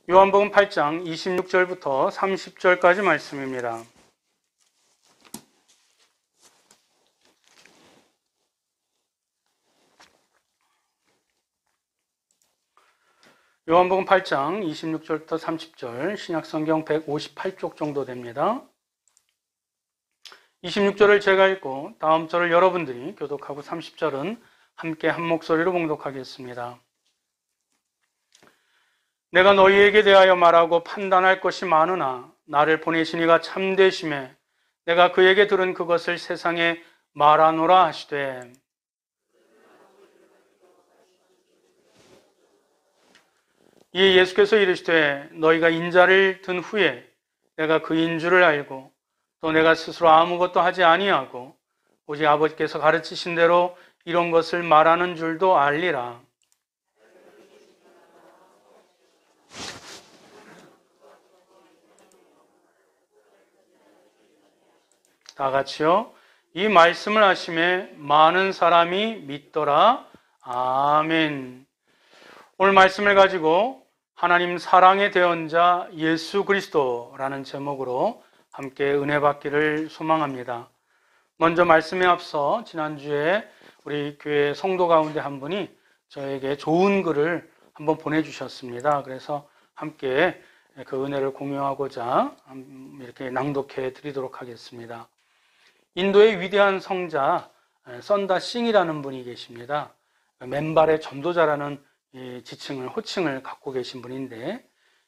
요한복음 8장 26절부터 30절까지 말씀입니다. 요한복음 8장 26절부터 30절, 신약성경 158쪽 정도 됩니다. 26절을 제가 읽고 다음 절을 여러분들이 교독하고 30절은 함께 한 목소리로 봉독하겠습니다. 내가 너희에게 대하여 말하고 판단할 것이 많으나 나를 보내신 이가 참되심에 내가 그에게 들은 그것을 세상에 말하노라 하시되, 이에 예수께서 이르시되 너희가 인자를 든 후에 내가 그인 줄을 알고 또 내가 스스로 아무것도 하지 아니하고 오직 아버지께서 가르치신 대로 이런 것을 말하는 줄도 알리라. 다 같이요. 이 말씀을 하심에 많은 사람이 믿더라. 아멘. 오늘 말씀을 가지고 하나님 사랑의 대언자 예수 그리스도라는 제목으로 함께 은혜 받기를 소망합니다. 먼저 말씀에 앞서 지난주에 우리 교회 성도 가운데 한 분이 저에게 좋은 글을 한번 보내주셨습니다. 그래서 함께 그 은혜를 공유하고자 이렇게 낭독해 드리도록 하겠습니다. 인도의 위대한 성자 선다 싱이라는 분이 계십니다. 맨발의 전도자라는 지칭을, 호칭을 갖고 계신 분인데,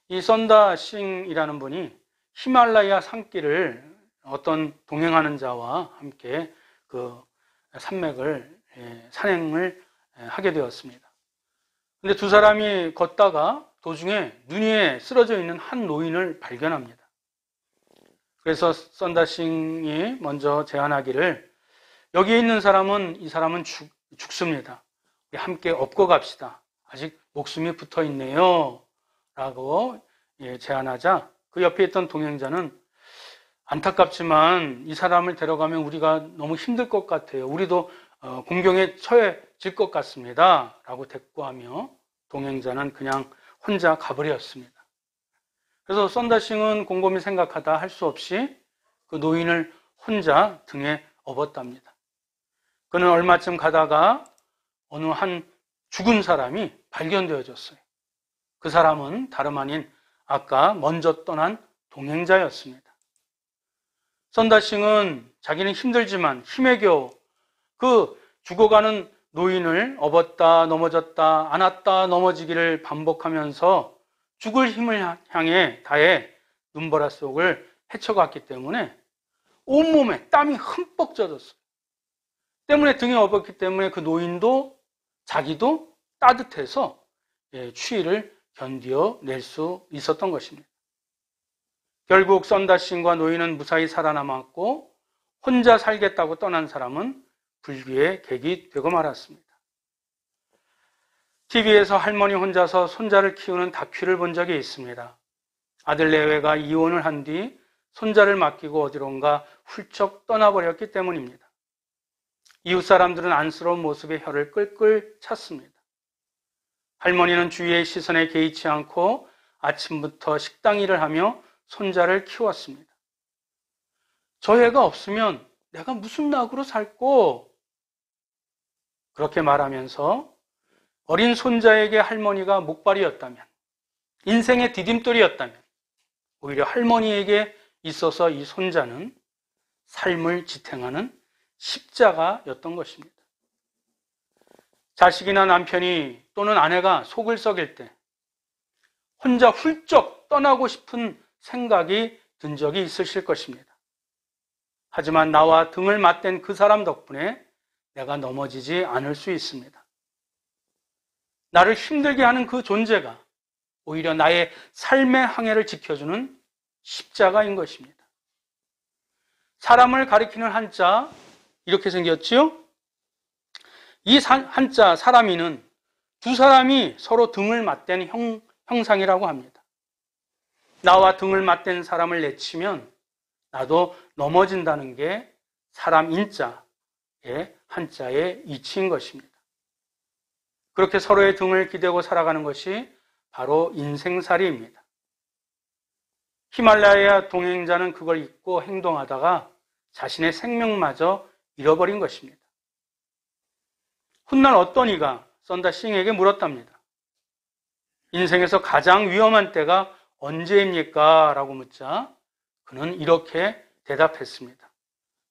이 선다 싱이라는 분이 히말라야 산길을 어떤 동행하는 자와 함께 그 산행을 하게 되었습니다. 근데 두 사람이 걷다가 도중에 눈 위에 쓰러져 있는 한 노인을 발견합니다. 그래서 선다 싱이 먼저 제안하기를, 여기에 있는 사람은, 이 사람은 죽습니다. 우리 함께 업고 갑시다. 아직 목숨이 붙어 있네요. 라고 제안하자 그 옆에 있던 동행자는, 안타깝지만 이 사람을 데려가면 우리가 너무 힘들 것 같아요. 우리도 공경에 처해질 것 같습니다. 라고 대꾸하며 동행자는 그냥 혼자 가버렸습니다. 그래서 선다싱은 곰곰이 생각하다 할 수 없이 그 노인을 혼자 등에 업었답니다. 그는 얼마쯤 가다가 어느 한 죽은 사람이 발견되어졌어요. 그 사람은 다름 아닌 아까 먼저 떠난 동행자였습니다. 선다싱은 자기는 힘들지만 힘에 겨우 그 죽어가는 노인을 업었다 넘어졌다 안았다 넘어지기를 반복하면서 죽을 힘을 향해 다해 눈보라 속을 헤쳐갔기 때문에 온몸에 땀이 흠뻑 젖었어요. 때문에 등에 업었기 때문에 그 노인도 자기도 따뜻해서 추위를 견뎌낼 수 있었던 것입니다. 결국 선다싱과 노인은 무사히 살아남았고, 혼자 살겠다고 떠난 사람은 불귀의 객이 되고 말았습니다. TV에서 할머니 혼자서 손자를 키우는 다큐를 본 적이 있습니다. 아들 내외가 이혼을 한 뒤 손자를 맡기고 어디론가 훌쩍 떠나버렸기 때문입니다. 이웃 사람들은 안쓰러운 모습에 혀를 끌끌 찼습니다. 할머니는 주위의 시선에 개의치 않고 아침부터 식당 일을 하며 손자를 키웠습니다. 저 애가 없으면 내가 무슨 낙으로 살고, 그렇게 말하면서 어린 손자에게 할머니가 목발이었다면, 인생의 디딤돌이었다면 오히려 할머니에게 있어서 이 손자는 삶을 지탱하는 십자가였던 것입니다. 자식이나 남편이 또는 아내가 속을 썩일 때 혼자 훌쩍 떠나고 싶은 생각이 든 적이 있으실 것입니다. 하지만 나와 등을 맞댄 그 사람 덕분에 내가 넘어지지 않을 수 있습니다. 나를 힘들게 하는 그 존재가 오히려 나의 삶의 항해를 지켜주는 십자가인 것입니다. 사람을 가리키는 한자, 이렇게 생겼지요? 이 한자 사람이는 두 사람이 서로 등을 맞댄 형상이라고 합니다. 나와 등을 맞댄 사람을 내치면 나도 넘어진다는 게 사람 인자의 한자의 이치인 것입니다. 그렇게 서로의 등을 기대고 살아가는 것이 바로 인생살이입니다. 히말라야 동행자는 그걸 잊고 행동하다가 자신의 생명마저 잃어버린 것입니다. 훗날 어떤 이가 선다 싱에게 물었답니다. 인생에서 가장 위험한 때가 언제입니까? 라고 묻자 그는 이렇게 대답했습니다.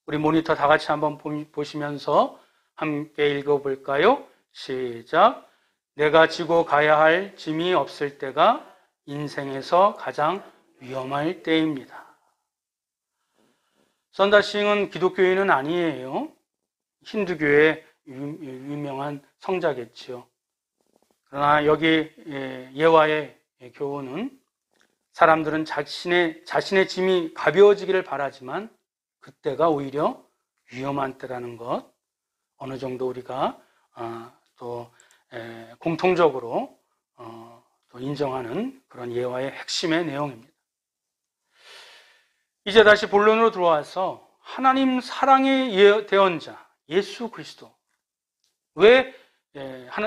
우리 모니터 다 같이 한번 보시면서 함께 읽어볼까요? 시작. 내가 지고 가야 할 짐이 없을 때가 인생에서 가장 위험할 때입니다. 선다싱은 기독교인은 아니에요. 힌두교의 유명한 성자겠지요. 그러나 여기 예화의 교훈은 사람들은 자신의 짐이 가벼워지기를 바라지만 그때가 오히려 위험한 때라는 것, 어느 정도 우리가 또 공통적으로 또 인정하는 그런 예화의 핵심의 내용입니다. 이제 다시 본론으로 들어와서 하나님 사랑의 대언자 예수 그리스도, 왜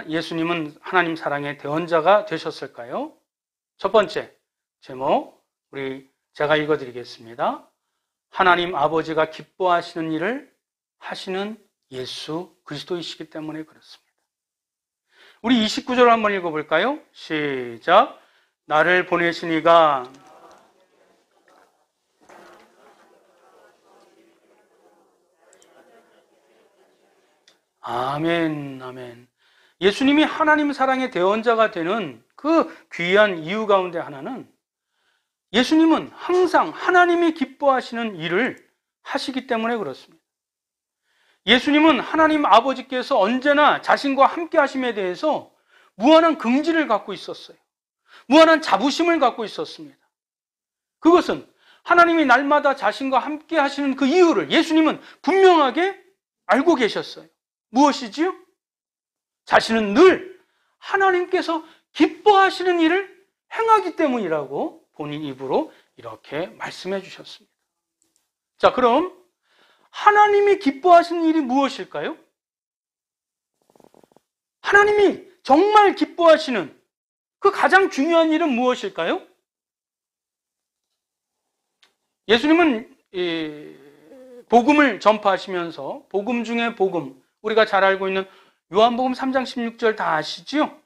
예수님은 하나님 사랑의 대언자가 되셨을까요? 첫 번째 제목 제가 읽어드리겠습니다. 하나님 아버지가 기뻐하시는 일을 하시는 예수 그리스도이시기 때문에 그렇습니다. 우리 29절 한번 읽어볼까요? 시작. 나를 보내신 이가 아멘, 아멘. 예수님이 하나님 사랑의 대언자가 되는 그 귀한 이유 가운데 하나는 예수님은 항상 하나님이 기뻐하시는 일을 하시기 때문에 그렇습니다. 예수님은 하나님 아버지께서 언제나 자신과 함께 하심에 대해서 무한한 긍지를 갖고 있었어요. 무한한 자부심을 갖고 있었습니다. 그것은 하나님이 날마다 자신과 함께 하시는 그 이유를 예수님은 분명하게 알고 계셨어요. 무엇이지요? 자신은 늘 하나님께서 기뻐하시는 일을 행하기 때문이라고 본인 입으로 이렇게 말씀해 주셨습니다. 자, 그럼 하나님이 기뻐하시는 일이 무엇일까요? 하나님이 정말 기뻐하시는 그 가장 중요한 일은 무엇일까요? 예수님은 복음을 전파하시면서 복음 중에 복음, 우리가 잘 알고 있는 요한복음 3장 16절 다 아시지요?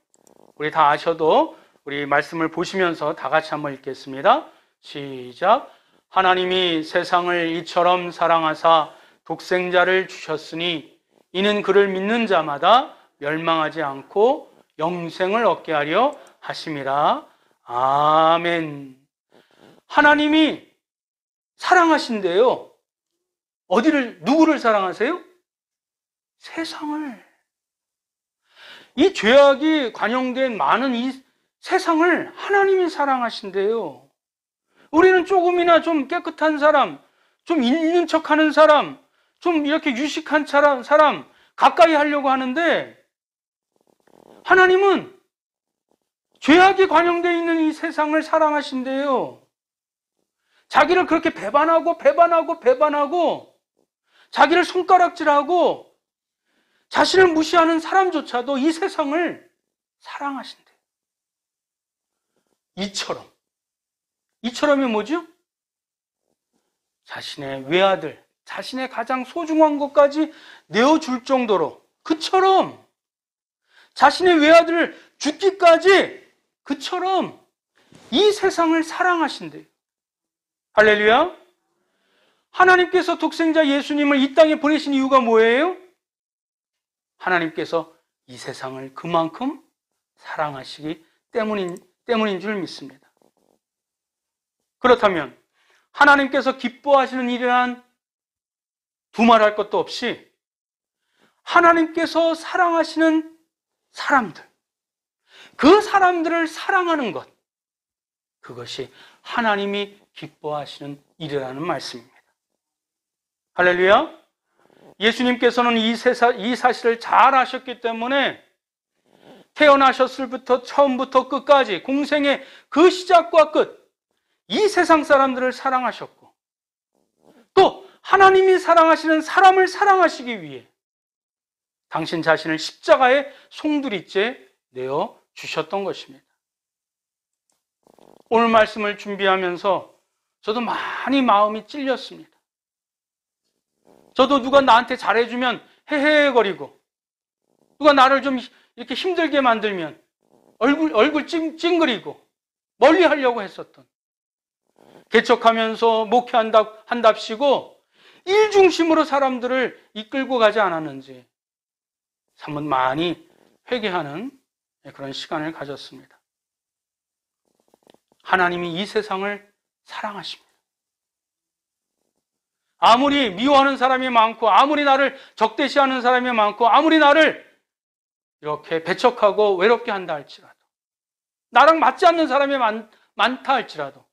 우리 다 아셔도 우리 말씀을 보시면서 다 같이 한번 읽겠습니다. 시작. 하나님이 세상을 이처럼 사랑하사 독생자를 주셨으니 이는 그를 믿는 자마다 멸망하지 않고 영생을 얻게 하려 하심이라. 아멘. 하나님이 사랑하신대요. 누구를 사랑하세요? 세상을. 이 죄악이 관영된 많은 이 세상을 하나님이 사랑하신대요. 우리는 조금이나 좀 깨끗한 사람, 좀 있는 척하는 사람, 좀 이렇게 유식한 사람 가까이 하려고 하는데 하나님은 죄악이 관영되어 있는 이 세상을 사랑하신대요. 자기를 그렇게 배반하고 자기를 손가락질하고 자신을 무시하는 사람조차도 이 세상을 사랑하신대요. 이처럼이 뭐죠? 자신의 외아들, 자신의 가장 소중한 것까지 내어줄 정도로, 그처럼 자신의 외아들을 죽기까지 그처럼 이 세상을 사랑하신대요. 할렐루야. 하나님께서 독생자 예수님을 이 땅에 보내신 이유가 뭐예요? 하나님께서 이 세상을 그만큼 사랑하시기 때문인 줄 믿습니다. 그렇다면 하나님께서 기뻐하시는 일이란 두말할 것도 없이 하나님께서 사랑하시는 사람들, 그 사람들을 사랑하는 것, 그것이 하나님이 기뻐하시는 일이라는 말씀입니다. 할렐루야. 예수님께서는 이 사실을 잘 아셨기 때문에 태어나셨을부터 처음부터 끝까지 공생의 그 시작과 끝, 이 세상 사람들을 사랑하셨고 또 하나님이 사랑하시는 사람을 사랑하시기 위해 당신 자신을 십자가에 송두리째 내어 주셨던 것입니다. 오늘 말씀을 준비하면서 저도 많이 마음이 찔렸습니다. 저도 누가 나한테 잘해주면 헤헤거리고, 누가 나를 좀 이렇게 힘들게 만들면 얼굴 찡그리고 멀리 하려고 했었던, 개척하면서 목회한답시고 일 중심으로 사람들을 이끌고 가지 않았는지 한번 많이 회개하는 그런 시간을 가졌습니다. 하나님이 이 세상을 사랑하십니다. 아무리 미워하는 사람이 많고, 아무리 나를 적대시하는 사람이 많고, 아무리 나를 이렇게 배척하고 외롭게 한다 할지라도, 나랑 맞지 않는 사람이 많다 할지라도,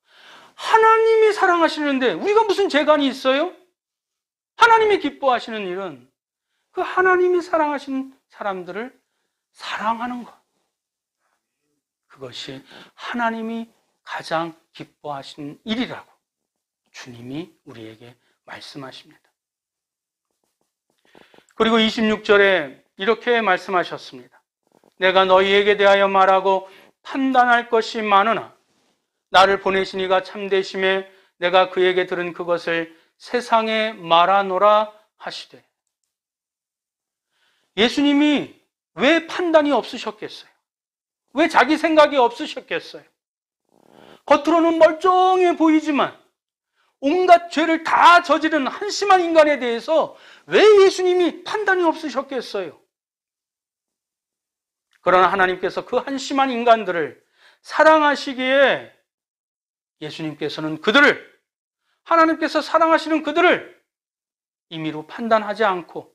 하나님이 사랑하시는데 우리가 무슨 재간이 있어요? 하나님이 기뻐하시는 일은 그 하나님이 사랑하시는 사람들을 사랑하는 것. 그것이 하나님이 가장 기뻐하시는 일이라고 주님이 우리에게 말씀하십니다. 그리고 26절에 이렇게 말씀하셨습니다. 내가 너희에게 대하여 말하고 판단할 것이 많으나 나를 보내신 이가 참되심에 내가 그에게 들은 그것을 세상에 말하노라 하시되. 예수님이 왜 판단이 없으셨겠어요? 왜 자기 생각이 없으셨겠어요? 겉으로는 멀쩡해 보이지만 온갖 죄를 다 저지른 한심한 인간에 대해서 왜 예수님이 판단이 없으셨겠어요? 그러나 하나님께서 그 한심한 인간들을 사랑하시기에 예수님께서는 하나님께서 사랑하시는 그들을 임의로 판단하지 않고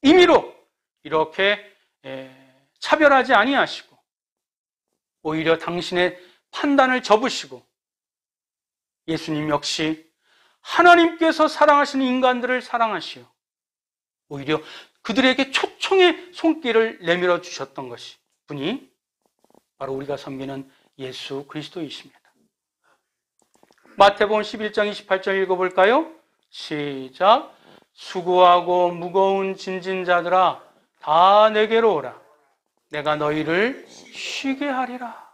임의로 이렇게 차별하지 아니하시고 오히려 당신의 판단을 접으시고 예수님 역시 하나님께서 사랑하시는 인간들을 사랑하시어 오히려 그들에게 초청의 손길을 내밀어 주셨던 것이 분이 바로 우리가 섬기는 예수 그리스도이십니다. 마태복음 11장 28절 읽어볼까요? 시작. 수고하고 무거운 짐진 자들아 다 내게로 오라. 내가 너희를 쉬게 하리라.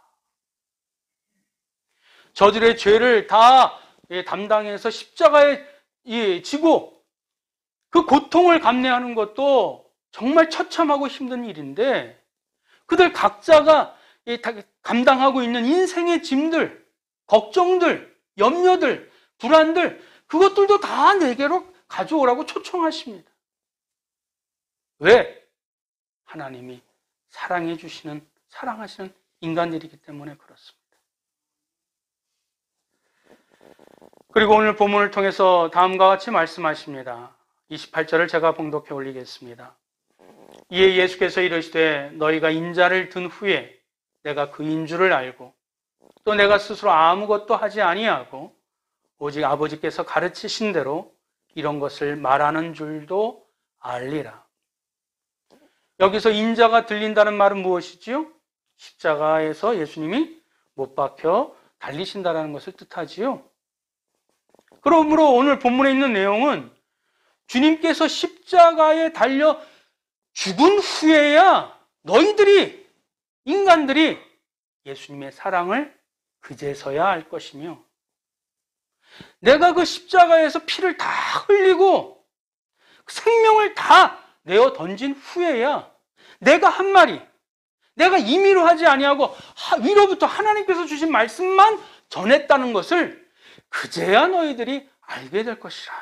저들의 죄를 다 담당해서 십자가에 지고 그 고통을 감내하는 것도 정말 처참하고 힘든 일인데 그들 각자가 감당하고 있는 인생의 짐들, 걱정들, 염려들, 불안들 그것들도 다 내게로 가져오라고 초청하십니다. 왜? 하나님이 사랑하시는 인간들이기 때문에 그렇습니다. 그리고 오늘 본문을 통해서 다음과 같이 말씀하십니다. 28절을 제가 봉독해 올리겠습니다. 이에 예수께서 이르시되 너희가 인자를 든 후에 내가 그인 줄을 알고 또 내가 스스로 아무것도 하지 아니하고 오직 아버지께서 가르치신 대로 이런 것을 말하는 줄도 알리라. 여기서 인자가 들린다는 말은 무엇이지요? 십자가에서 예수님이 못 박혀 달리신다는 것을 뜻하지요. 그러므로 오늘 본문에 있는 내용은 주님께서 십자가에 달려 죽은 후에야 인간들이 예수님의 사랑을 그제서야 알 것이며 내가 그 십자가에서 피를 다 흘리고 생명을 다 내어 던진 후에야 내가 한 말이 내가 임의로 하지 아니하고 위로부터 하나님께서 주신 말씀만 전했다는 것을 그제야 너희들이 알게 될 것이라.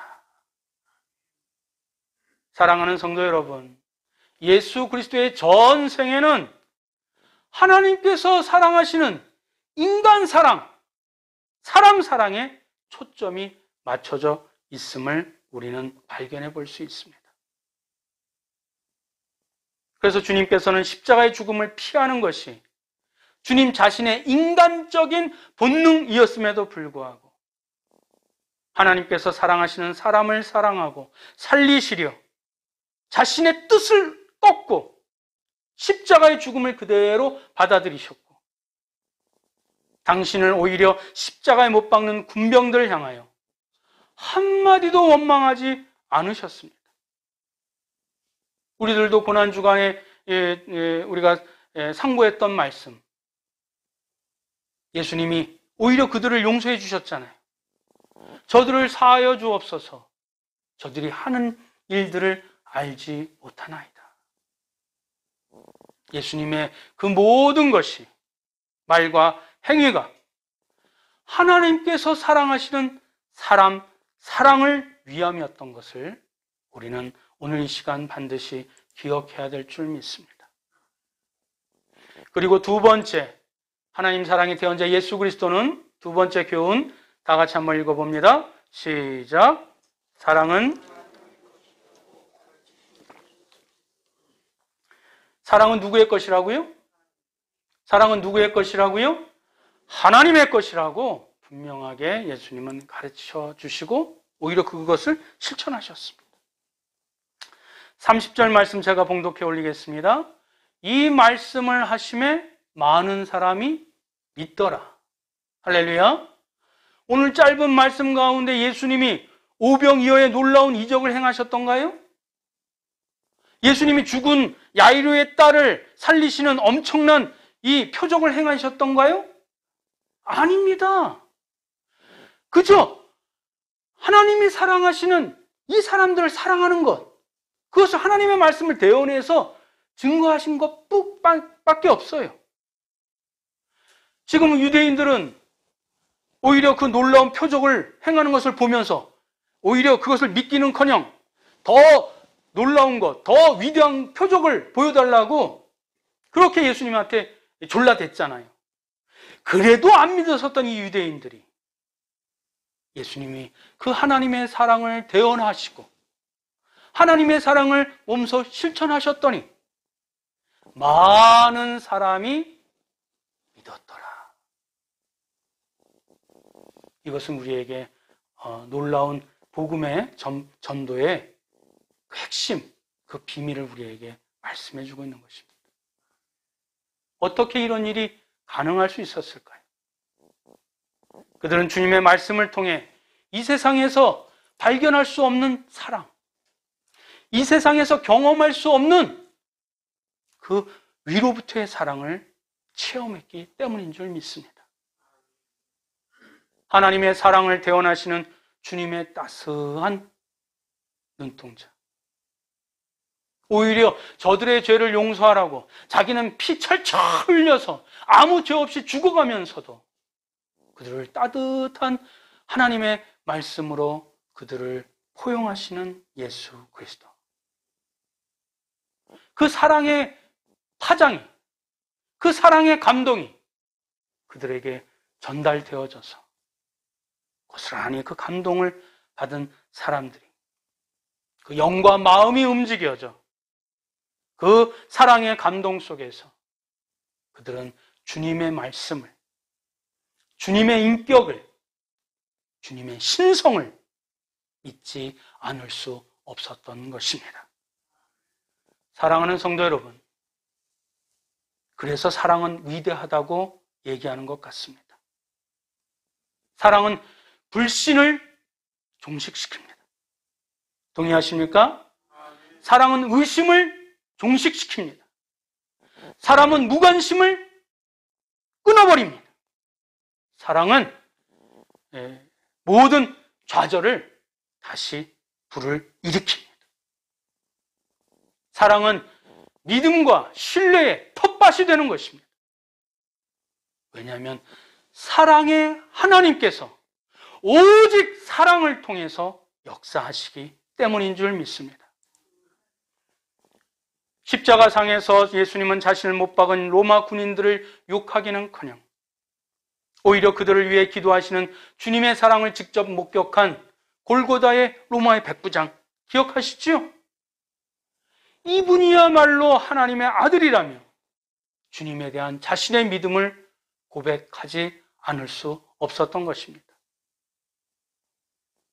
사랑하는 성도 여러분, 예수 그리스도의 전생에는 하나님께서 사랑하시는 인간 사랑, 사람 사랑에 초점이 맞춰져 있음을 우리는 발견해 볼 수 있습니다. 그래서 주님께서는 십자가의 죽음을 피하는 것이 주님 자신의 인간적인 본능이었음에도 불구하고 하나님께서 사랑하시는 사람을 사랑하고 살리시려 자신의 뜻을 꺾고 십자가의 죽음을 그대로 받아들이셨고 당신을 오히려 십자가에 못 박는 군병들을 향하여 한마디도 원망하지 않으셨습니다. 우리들도 고난주간에 우리가 상고했던 말씀, 예수님이 오히려 그들을 용서해 주셨잖아요. 저들을 사하여 주옵소서. 저들이 하는 일들을 알지 못하나이다. 예수님의 그 모든 것이, 말과 행위가 하나님께서 사랑하시는 사람, 사랑을 위함이었던 것을 우리는 오늘 이 시간 반드시 기억해야 될 줄 믿습니다. 그리고 두 번째, 하나님 사랑의 대언자 예수 그리스도는 두 번째 교훈 다 같이 한번 읽어봅니다. 시작. 사랑은 누구의 것이라고요? 사랑은 누구의 것이라고요? 하나님의 것이라고 분명하게 예수님은 가르쳐 주시고 오히려 그것을 실천하셨습니다. 30절 말씀 제가 봉독해 올리겠습니다. 이 말씀을 하심에 많은 사람이 믿더라. 할렐루야. 오늘 짧은 말씀 가운데 예수님이 오병이어의 놀라운 이적을 행하셨던가요? 예수님이 죽은 야이로의 딸을 살리시는 엄청난 이 표적을 행하셨던가요? 아닙니다. 그저 하나님이 사랑하시는 이 사람들을 사랑하는 것, 그것을 하나님의 말씀을 대언해서 증거하신 것뿐밖에 없어요. 지금 유대인들은 오히려 그 놀라운 표적을 행하는 것을 보면서 오히려 그것을 믿기는커녕 더 놀라운 것, 더 위대한 표적을 보여달라고 그렇게 예수님한테 졸라댔잖아요. 그래도 안 믿으셨던 이 유대인들이 예수님이 그 하나님의 사랑을 대언하시고 하나님의 사랑을 몸소 실천하셨더니 많은 사람이 믿었더라. 이것은 우리에게 놀라운 복음의 전도의 그 핵심, 그 비밀을 우리에게 말씀해 주고 있는 것입니다. 어떻게 이런 일이 가능할 수 있었을까요? 그들은 주님의 말씀을 통해 이 세상에서 발견할 수 없는 사랑, 이 세상에서 경험할 수 없는 그 위로부터의 사랑을 체험했기 때문인 줄 믿습니다. 하나님의 사랑을 대언하시는 주님의 따스한 눈동자. 오히려 저들의 죄를 용서하라고 자기는 피 철철 흘려서 아무 죄 없이 죽어가면서도 그들을 따뜻한 하나님의 말씀으로 그들을 포용하시는 예수 그리스도. 그 사랑의 파장이, 그 사랑의 감동이 그들에게 전달되어져서 고스란히 그 감동을 받은 사람들이 그 영과 마음이 움직여져 그 사랑의 감동 속에서 그들은 주님의 말씀을, 주님의 인격을, 주님의 신성을 잊지 않을 수 없었던 것입니다. 사랑하는 성도 여러분, 그래서 사랑은 위대하다고 얘기하는 것 같습니다. 사랑은 불신을 종식시킵니다. 동의하십니까? 사랑은 의심을 종식시킵니다. 사랑은 무관심을 끊어버립니다. 사랑은 모든 좌절을 다시 불을 일으킵니다. 사랑은 믿음과 신뢰의 텃밭이 되는 것입니다. 왜냐하면 사랑의 하나님께서 오직 사랑을 통해서 역사하시기 때문인 줄 믿습니다. 십자가상에서 예수님은 자신을 못 박은 로마 군인들을 욕하기는커녕 오히려 그들을 위해 기도하시는 주님의 사랑을 직접 목격한 골고다의 로마의 백부장 기억하시지요? 이분이야말로 하나님의 아들이라며 주님에 대한 자신의 믿음을 고백하지 않을 수 없었던 것입니다.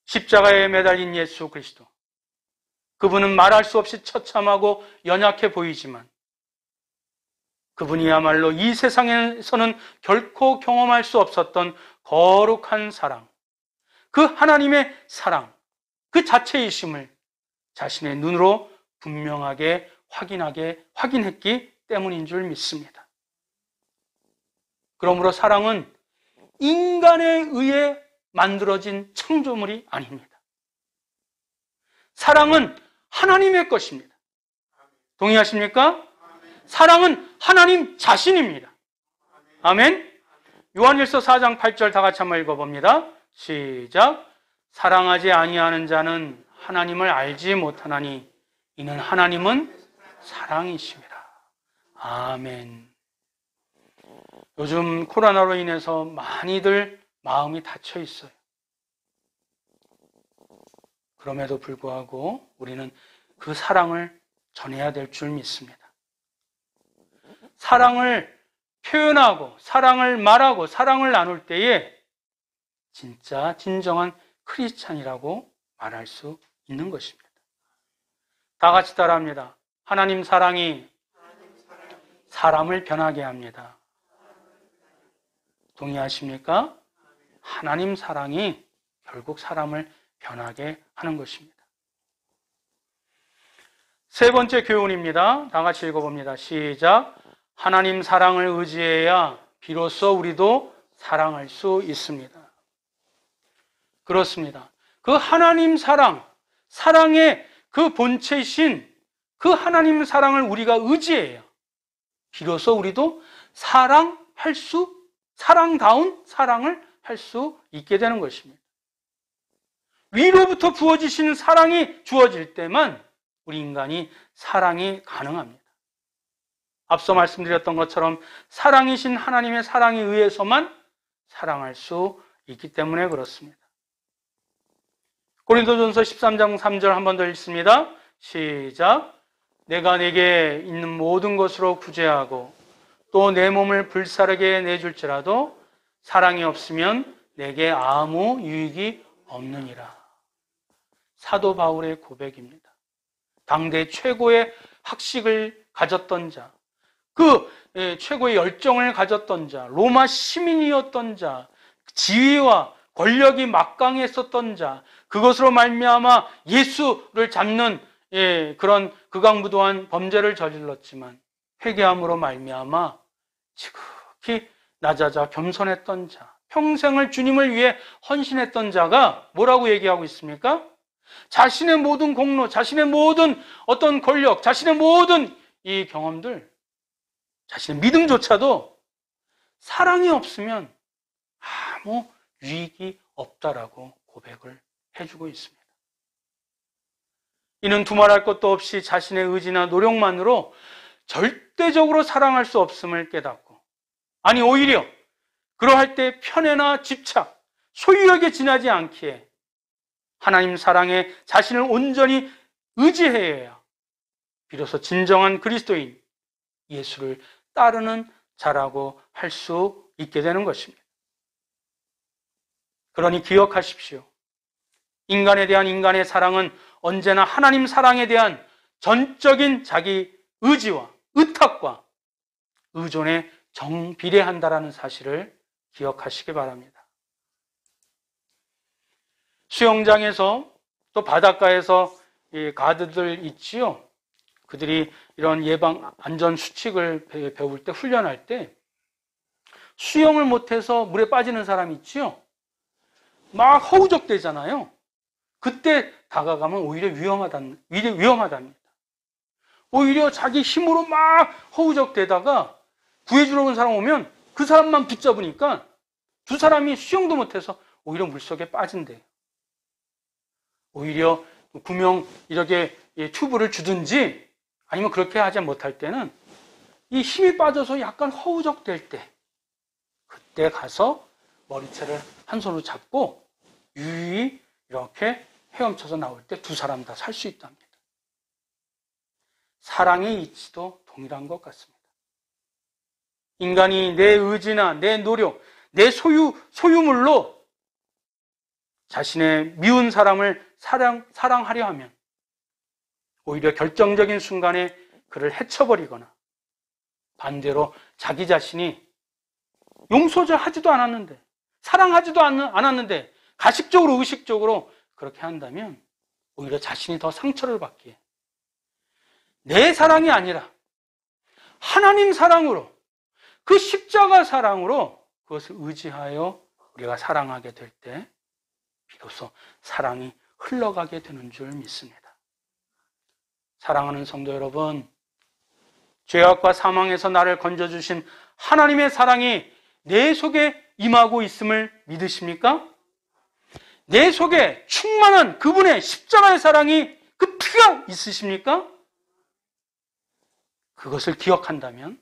십자가에 매달린 예수 그리스도, 그분은 말할 수 없이 처참하고 연약해 보이지만 그분이야말로 이 세상에서는 결코 경험할 수 없었던 거룩한 사랑, 그 하나님의 사랑, 그 자체이심을 자신의 눈으로 분명하게 확인했기 때문인 줄 믿습니다. 그러므로 사랑은 인간에 의해 만들어진 창조물이 아닙니다. 사랑은 하나님의 것입니다. 동의하십니까? 사랑은 하나님 자신입니다. 아멘. 요한일서 4장 8절 다 같이 한번 읽어봅니다. 시작. 사랑하지 아니하는 자는 하나님을 알지 못하나니 이는 하나님은 사랑이심이라. 아멘. 요즘 코로나로 인해서 많이들 마음이 닫혀 있어요. 그럼에도 불구하고 우리는 그 사랑을 전해야 될 줄 믿습니다. 사랑을 표현하고 사랑을 말하고 사랑을 나눌 때에 진짜 진정한 크리스찬이라고 말할 수 있는 것입니다. 다 같이 따라합니다. 하나님 사랑이 사람을 변하게 합니다. 동의하십니까? 하나님 사랑이 결국 사람을 변하게 하는 것입니다. 세 번째 교훈입니다. 다 같이 읽어봅니다. 시작. 하나님 사랑을 의지해야 비로소 우리도 사랑할 수 있습니다. 그렇습니다. 그 하나님 사랑, 사랑의 그 본체이신 그 하나님 사랑을 우리가 의지해야 비로소 우리도 사랑다운 사랑을 할 수 있게 되는 것입니다. 위로부터 부어지시는 사랑이 주어질 때만 우리 인간이 사랑이 가능합니다. 앞서 말씀드렸던 것처럼 사랑이신 하나님의 사랑에 의해서만 사랑할 수 있기 때문에 그렇습니다. 고린도전서 13장 3절 한 번 더 읽습니다. 시작. 내가 내게 있는 모든 것으로 구제하고 또 내 몸을 불사르게 내줄지라도 사랑이 없으면 내게 아무 유익이 없느니라. 사도 바울의 고백입니다. 당대 최고의 학식을 가졌던 자, 그 최고의 열정을 가졌던 자, 로마 시민이었던 자, 지위와 권력이 막강했었던 자, 그것으로 말미암아 예수를 잡는 그런 극악무도한 범죄를 저질렀지만 회개함으로 말미암아 지극히 낮아져 겸손했던 자, 평생을 주님을 위해 헌신했던 자가 뭐라고 얘기하고 있습니까? 자신의 모든 공로, 자신의 모든 어떤 권력, 자신의 모든 이 경험들, 자신의 믿음조차도 사랑이 없으면 아무 유익이 없다라고 고백을 해주고 있습니다. 이는 두말할 것도 없이 자신의 의지나 노력만으로 절대적으로 사랑할 수 없음을 깨닫고, 아니 오히려 그러할 때 편애나 집착, 소유욕에 지나지 않기에 하나님 사랑에 자신을 온전히 의지해야 비로소 진정한 그리스도인 예수를 따르는 자라고 할 수 있게 되는 것입니다. 그러니 기억하십시오. 인간에 대한 인간의 사랑은 언제나 하나님 사랑에 대한 전적인 자기 의지와 의탁과 의존에 정비례한다라는 사실을 기억하시기 바랍니다. 수영장에서 또 바닷가에서 이 가드들 있지요. 그들이 이런 예방 안전 수칙을 배울 때, 훈련할 때 수영을 못해서 물에 빠지는 사람이 있지요. 막 허우적대잖아요. 그때 다가가면 오히려 위험하답니다. 오히려 자기 힘으로 막 허우적대다가 구해주러 온 사람 오면 그 사람만 붙잡으니까 두 사람이 수영도 못해서 오히려 물속에 빠진대요. 오히려 구명 이렇게 튜브를 주든지 아니면 그렇게 하지 못할 때는 이 힘이 빠져서 약간 허우적댈 때 그때 가서 머리채를 한 손으로 잡고 유유히 이렇게 헤엄쳐서 나올 때 두 사람 다 살 수 있답니다. 사랑의 이치도 동일한 것 같습니다. 인간이 내 의지나 내 노력, 내 소유물로 자신의 미운 사람을 사랑하려 하면 오히려 결정적인 순간에 그를 해쳐버리거나 반대로 자기 자신이 용서하지도 않았는데 사랑하지도 않았는데 가식적으로 의식적으로 그렇게 한다면 오히려 자신이 더 상처를 받기에 내 사랑이 아니라 하나님 사랑으로 그 십자가 사랑으로 그것을 의지하여 우리가 사랑하게 될 때 비로소 사랑이 흘러가게 되는 줄 믿습니다. 사랑하는 성도 여러분, 죄악과 사망에서 나를 건져주신 하나님의 사랑이 내 속에 임하고 있음을 믿으십니까? 내 속에 충만한 그분의 십자가의 사랑이, 그 피가 있으십니까? 그것을 기억한다면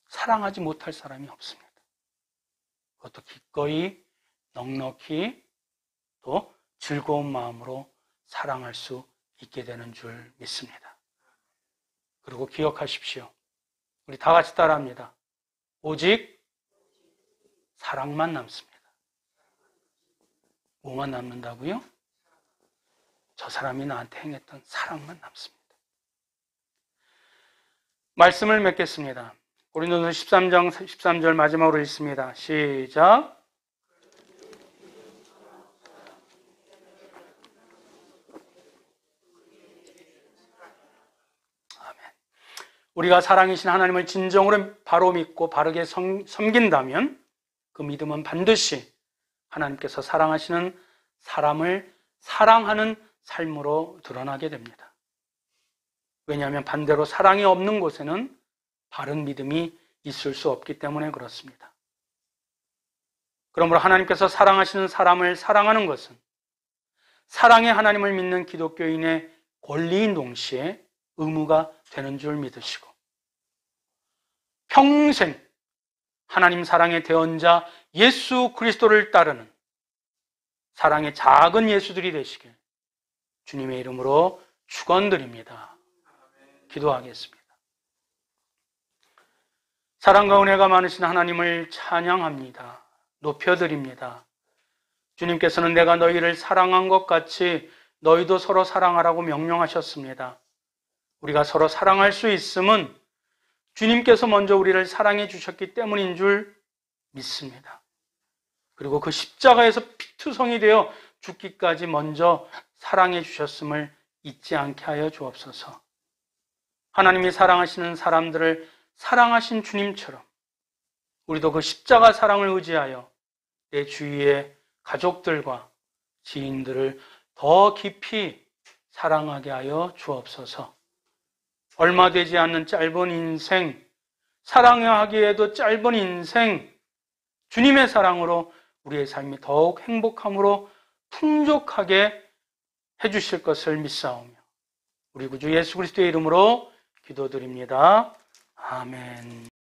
사랑하지 못할 사람이 없습니다. 그것도 기꺼이 넉넉히 또 즐거운 마음으로 사랑할 수 있게 되는 줄 믿습니다. 그리고 기억하십시오. 우리 다 같이 따라합니다. 오직 사랑만 남습니다. 뭐만 남는다고요? 저 사람이 나한테 행했던 사랑만 남습니다. 말씀을 맺겠습니다. 고린도서 13장 13절 마지막으로 읽습니다. 시작. 우리가 사랑이신 하나님을 진정으로 바로 믿고 바르게 섬긴다면 그 믿음은 반드시 하나님께서 사랑하시는 사람을 사랑하는 삶으로 드러나게 됩니다. 왜냐하면 반대로 사랑이 없는 곳에는 바른 믿음이 있을 수 없기 때문에 그렇습니다. 그러므로 하나님께서 사랑하시는 사람을 사랑하는 것은 사랑의 하나님을 믿는 기독교인의 권리인 동시에 의무가 되는 줄 믿으시고 평생 하나님 사랑의 대언자 예수 그리스도를 따르는 사랑의 작은 예수들이 되시길 주님의 이름으로 축원드립니다. 기도하겠습니다. 사랑과 은혜가 많으신 하나님을 찬양합니다. 높여드립니다. 주님께서는 내가 너희를 사랑한 것 같이 너희도 서로 사랑하라고 명령하셨습니다. 우리가 서로 사랑할 수 있음은 주님께서 먼저 우리를 사랑해 주셨기 때문인 줄 믿습니다. 그리고 그 십자가에서 피투성이 되어 죽기까지 먼저 사랑해 주셨음을 잊지 않게 하여 주옵소서. 하나님이 사랑하시는 사람들을 사랑하신 주님처럼 우리도 그 십자가 사랑을 의지하여 내 주위의 가족들과 지인들을 더 깊이 사랑하게 하여 주옵소서. 얼마 되지 않는 짧은 인생, 사랑하기에도 짧은 인생, 주님의 사랑으로 우리의 삶이 더욱 행복함으로 풍족하게 해주실 것을 믿사오며 우리 구주 예수 그리스도의 이름으로 기도드립니다. 아멘.